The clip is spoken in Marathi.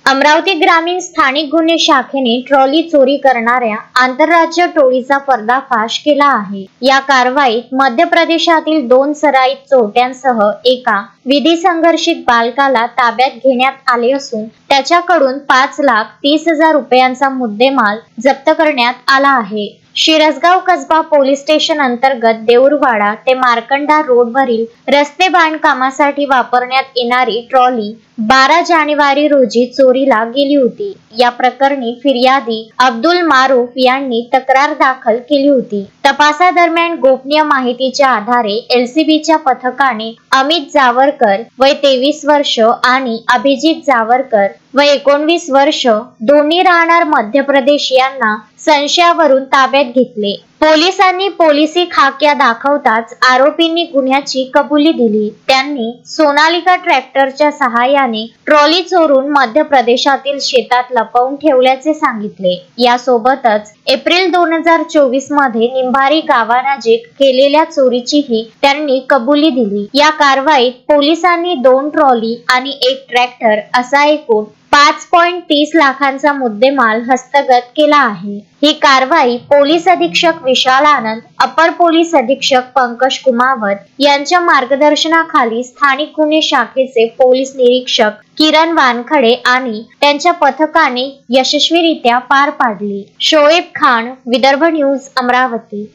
अमरावती ग्रामीण स्थानिक गुन्हे शाखेने ट्रॉली चोरी करणाऱ्या आंतरराज्य टोळीचा पर्दाफाश केला आहे। या कारवाईत मध्य प्रदेशातील 2 सराईत चोरट्यांसह एका विधी संघर्षित बालकाला ताब्यात घेण्यात आले असून त्याच्याकडून 5,30,000 रुपयांचा मुद्देमाल जप्त करण्यात आला आहे। शिरसगाव कसबा पोलीस स्टेशन अंतर्गत देऊरवाडा ते मार्कंडा रोडवरील रस्ते बांधकामासाठी वापरण्यात येणारी ट्रॉली 12 जानेवारी रोजी चोरीला गेली होती। या प्रकरणी फिर्यादी अब्दुल मारूफ यांनी तक्रार दाखल केली होती। तपासादरम्यान गोपनीय माहितीच्या आधारे एलसीबीच्या पथकाने अमित जावरकर वय 23 वर्ष आणि अभिजित जावरकर वय 19 वर्ष दोन्ही राहणार मध्य प्रदेश यांना संशयावरून ताब्यात घेतले। पोलिसांनी पोलिसी खाक्या दाखवताच आरोपींनी गुन्ह्याची कबुली दिली। त्यांनी सोनालिका ट्रॅक्टरच्या सहाय्याने ट्रॉली चोरून मध्य प्रदेशातील शेतात लपवून ठेवल्याचे सांगितले। यासोबतच एप्रिल 2024 मध्ये निंभारी गावानजीक केलेल्या चोरीचीही त्यांनी कबुली दिली। या कारवाईत पोलिसांनी 2 ट्रॉली आणि 1 ट्रॅक्टर असा एकूण 5.30 लाखांचा मुद्देमाल हस्तगत केला आहे। ही कारवाई पोलीस अधीक्षक विशाल आनंद, अपर पोलीस अधीक्षक पंकज कुमावत यांच्या मार्गदर्शनाखाली स्थानिक गुन्हे शाखेचे पोलीस निरीक्षक किरण वानखडे आणि त्यांच्या पथकाने यशस्वीरित्या पार पाडली। शोएब खान, विदर्भ न्यूज, अमरावती।